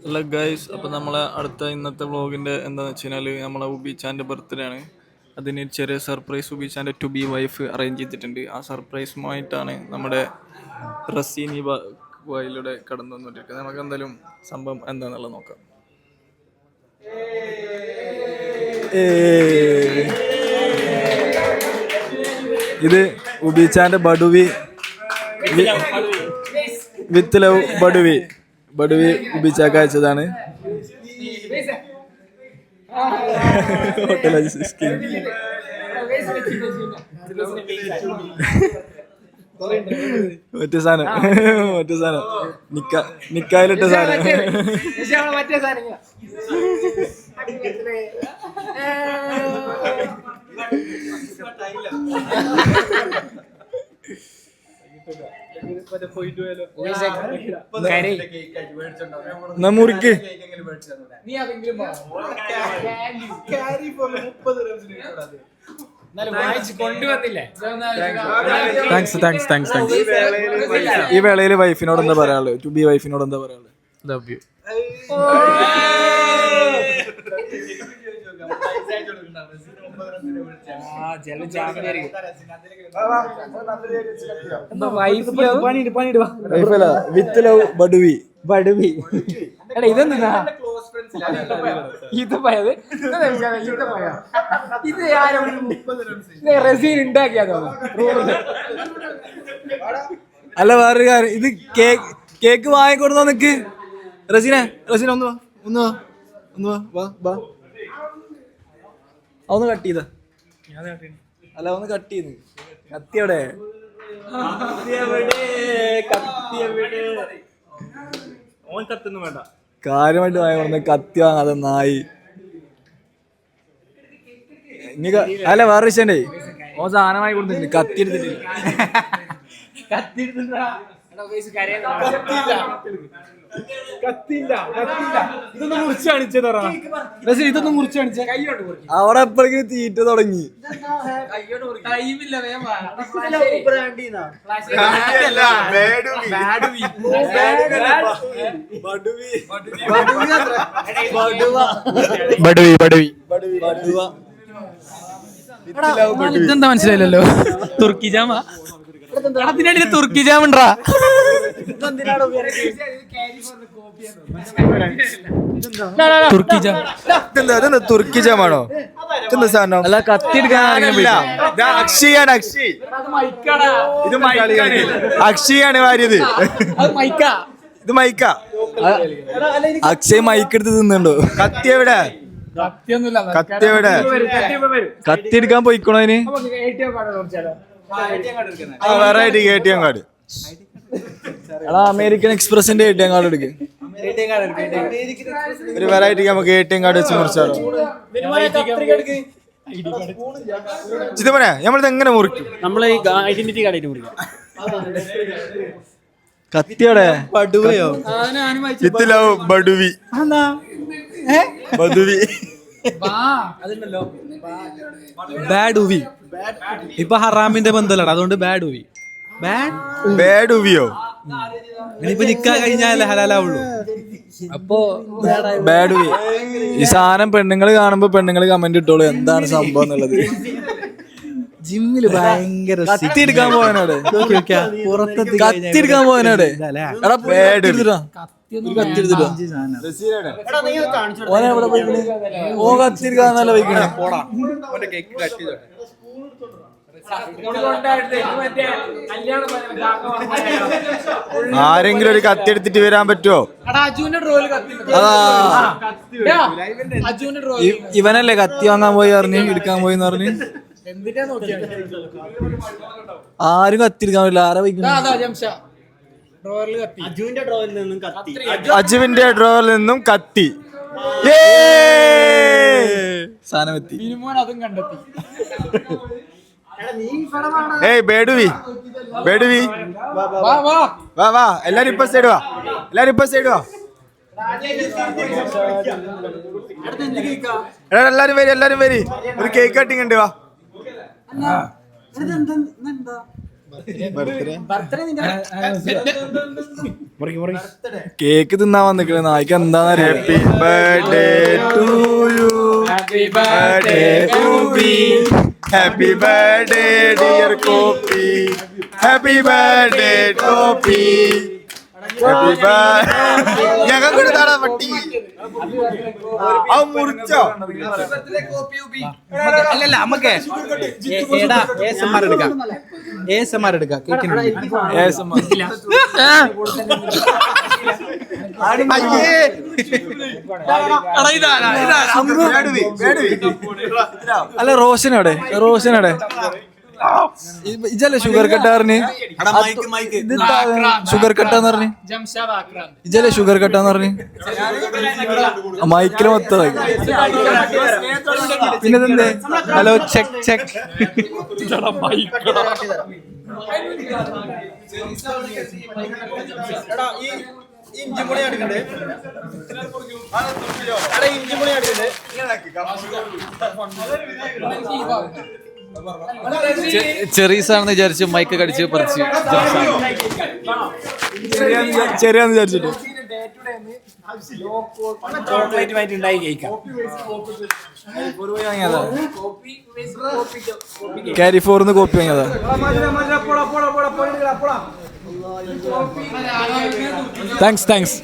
അല്ല ഗൈസ്, അപ്പോൾ നമ്മളെ അടുത്ത ഇന്നത്തെ വ്ളോഗിൻ്റെ എന്താണെന്ന് വെച്ച് കഴിഞ്ഞാൽ നമ്മളെ ഉബിച്ചാൻ്റെ ബർത്ത്ഡേ ആണ്. അതിന് ചെറിയ സർപ്രൈസ് ഉബിച്ചാൻ്റെ ടു ബി വൈഫ് അറേഞ്ച് ചെയ്തിട്ടുണ്ട്. ആ സർപ്രൈസുമായിട്ടാണ് നമ്മുടെ റസീനി വയിലൂടെ കടന്നു വന്നുകൊണ്ടിരിക്കുന്നത്. നമുക്ക് എന്തായാലും സംഭവം എന്താണെന്നുള്ളത് നോക്കാം. ഇത് ഉബിച്ചാൻ്റെ ബഡുവി വിത്ത് ലവ് ബഡുവി ഉബിച്ചാക്ക് അയച്ചതാണ്. മറ്റേ സാധനം നിക്കായിലിട്ട സാധനം. മുറിക്ക് താങ്ക്സ്. ഈ വേളയിൽ വൈഫിനോട് എന്താ പറയാള്? ടു ബി വൈഫിനോട് എന്താ പറയാള്? Love you. വിത്ത് ലവ് ബഡുവി. എടാ ഇതെന്താ ഇത് പോയത്? ഇത് റസീൻ ഉണ്ടാക്കിയാ? അല്ല വേറൊരു കാര്യം, ഇത് കേക്ക് വാങ്ങിക്കൊടുത്തോ നിക്ക്. റസീന ഒന്ന് വാ ഒന്ന് കട്ട് ചെയ്ത. അല്ല ഒന്ന് കട്ട് ചെയ്ത്. കത്തി എവിടെ? കാര്യമായിട്ട് വാങ്ങി കത്തി വാങ്ങാതെ നായി. ഇനി അല്ല വേറെ വിഷയണ്ടേ, ഓ സാധനമായി കൊടുത്തിട്ടുണ്ട്. കത്തി എടുത്തിട്ടില്ല. അവിടെ എപ്പോഴേക്കും തീറ്റ തുടങ്ങി. ഇതെന്താ മനസ്സിലായില്ലല്ലോ? തുർക്കി ജാമ. തുർക്കി ജാമുണ്ടാ? തുർക്കി ജാമാണോ? അല്ല കത്തിയെടുക്കാൻ അക്ഷയാണ് വാരിയത്. ഇത് മൈക്ക. അക്ഷയ് മൈക്ക് എടുത്ത് തിന്നുണ്ടോ? കത്തി എവിടെ? കത്തി എടുക്കാൻ പോയിക്കണോ അതിന്? Variety ATM card. എടാ അമേരിക്കൻ എക്സ്പ്രസിന്റെ ATM കാർഡ് എടുക്ക്. ഒരു വെറൈറ്റി നമുക്ക് ATM കാർഡ് വെച്ച് മുറിച്ചാലോ? ചിതമനെ നമ്മളിത് എങ്ങനെ മുറിക്കും? നമ്മള് ഐഡന്റിറ്റി കാർഡ് മുറിക്കാം. കത്തിയോടെ ബഡുവയോ? വിത്ത് ലവ് ബഡുവി. ബാഡുവി. ഇപ്പൊ ഹറാമിന്റെ ബന്ധമല്ല, അതുകൊണ്ട് ബാഡുവി. ബാഡുവിയോ? ഇനിയിപ്പോ നിക്കാ കഴിഞ്ഞാലേ ഹലാലാവുള്ളൂ. അപ്പൊ ബാഡുവി. ഈ സാധനം പെണ്ണുങ്ങള് കാണുമ്പോ പെണ്ണുങ്ങള് കമന്റ് ഇട്ടോളൂ എന്താണ് സംഭവം എന്നുള്ളത്. ജിമ്മില് ഭയങ്കര കത്തിയെടുക്കാൻ പോകാനോടെ ഓ കത്തിയെടുക്കാന്നല്ല വയ്ക്കണേ. ആരെങ്കിലും ഒരു കത്തി എടുത്തിട്ട് വരാൻ പറ്റുമോ? ഇവനല്ലേ കത്തി വാങ്ങാൻ പോയി അറിഞ്ഞ് എടുക്കാൻ പോയിന്ന് പറഞ്ഞ്. ആരും കത്തിയെടുക്കാൻ പറ്റില്ല. ആരാ വയ്ക്കുന്നത്? അജുവിന്റെ ഡ്രോയിൽ നിന്നും കത്തി. സാധനം എത്തി. ഏയ് ബേഡുവി വാ എല്ലാരും ഇപ്പൊ സൈഡ് വാ. എല്ലാരും വരി ഒരു കേക്ക് കട്ടിങ് ഉണ്ട്. വാ കേക്ക് തിന്നാൻ വന്നിക്കണ നായിക്ക് എന്താന്ന് happy birthday to you, happy birthday കോപ്പി, ഹാപ്പി ബർത്ത്ഡേ ഡിയർ കോപ്പി, ഹാപ്പി ബർത്ത്ഡേ കോപ്പി, ഹാപ്പി ബർത്ത്ഡേ. ഞങ്ങൾ കൊടുത്താടാ പട്ടി ആ മുറിച്ചോ. അല്ലല്ല നമുക്ക് ASMR എടുക്കാം. ASMR എടുക്കാം കേക്കിന് അല്ല റോഷനോടെ റോഷനോടെ ഇജല്ലേ ഷുഗർ കട്ടാറിന് ഷുഗർ കട്ടാന്ന് പറഞ്ഞ് ഇജല്ലേ ഷുഗർ കട്ടാന്ന് പറഞ്ഞ് മൈക്കില് മൊത്തം പിന്നെ ഹലോ ചെക്ക് ചെക്ക് ചെറീസാണെന്ന് വിചാരിച്ച് മൈക്ക് കടിച്ച് പറിച്ച് ചെറിയാന്ന് വിചാരിച്ചിട്ട് ചോക്ലേറ്റുമായിട്ട് ഉണ്ടായി കേൾക്കാം. കാരിഫോർന്ന് കോപ്പി വാങ്ങിയതാ. Thanks thanks.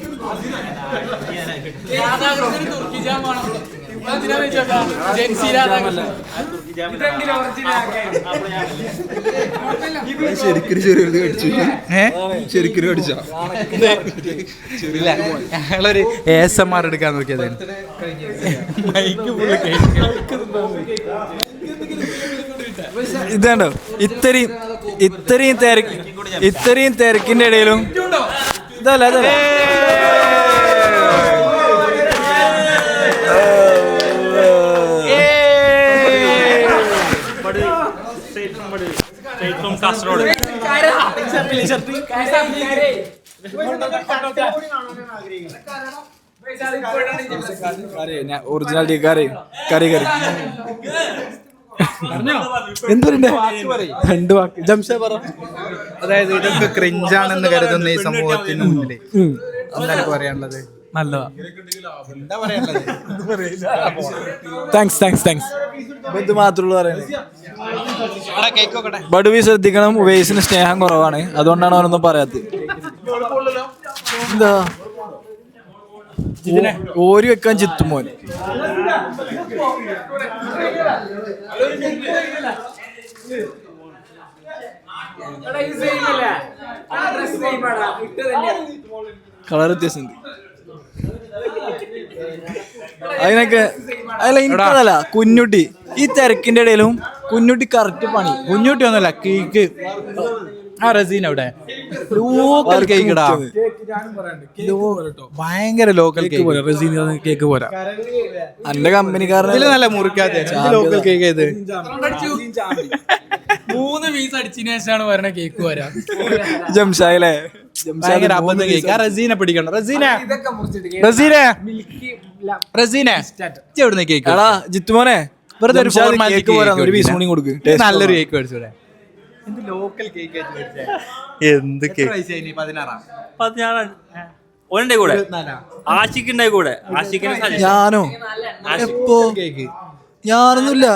ഞങ്ങളൊരു ASMR എടുക്കാൻ നോക്കിയതാണ്. ഇതാണ്ടോ ഇത്രയും തിരക്കിന്റെ ഇടയിലും ഇതല്ല അതല്ല ഒറിജിനൽ കറി കറി കറി എന്തുണ്ട് രണ്ട് വാക്ക് ജംഷ പറ. അതായത് ഇതൊക്കെ ക്രിഞ്ചാണെന്ന് കരുതുന്ന ഈ സമൂഹത്തിന് മുന്നിൽ എന്താണ് പറയാനുള്ളത്? നല്ലതാ. എന്താ പറയാനുള്ളത്? Thanks thanks thanks. ഇത് മാത്രമുള്ള പറയുന്നത്. കേക്കോട്ടെ. ബഡുവി ശ്രദ്ധിക്കണം, ഉവൈസിന് സ്നേഹം കുറവാണ്, അതുകൊണ്ടാണ് അവനൊന്നും പറയാത്തത്. എന്താ ഓരി വെക്കാൻ ചിത്തുമോൻ. കളർ വ്യത്യാസമുണ്ട് അതിനൊക്കെ. അല്ല എനിക്കതല്ല കുഞ്ഞുട്ടി ഈ തിരക്കിന്റെ ഇടയിലും കുഞ്ഞുട്ടി കറക്റ്റ് പണി. കുഞ്ഞുട്ടി ഒന്നുമല്ല, കേക്ക്. ആ റസീൻ അവിടെ ലോക്കൽ കേക്കടാ, ഭയങ്കര ലോക്കൽ കേക്ക്. റസീൻ കേക്ക് പോരാ, എന്റെ കമ്പനിക്കാരൻ നല്ല മുറിക്കാത്ത ലോക്കൽ കേക്ക്. ഇത് 3 പീസ് അടിച്ചതിന് ശേഷമാണ് പറഞ്ഞ കേക്ക് വരാ. ജംഷായില്ലേ ഭയങ്കര അബദ്ധ കേക്ക്. ആ റസീനെ പിടിക്കണം. റസീനെ എവിടുന്ന കേക്ക്? എടാ ജിത്തുമോനെ വെറുതെ ഒരു formality ഒരു പീസ് കൂടി കൊടുക്ക്. നല്ലൊരു കേക്ക് മേടിച്ചൂടെ? ലോക്കൽ കേക്ക് എന്ത് കേക്ക്? 16 ഓന്റെ കൂടെ ആഷിക്കിന്റെ കൂടെ ആഷിക്കിന് ഞാനോ എപ്പോ? കേക്ക് ഞാനൊന്നുമില്ല.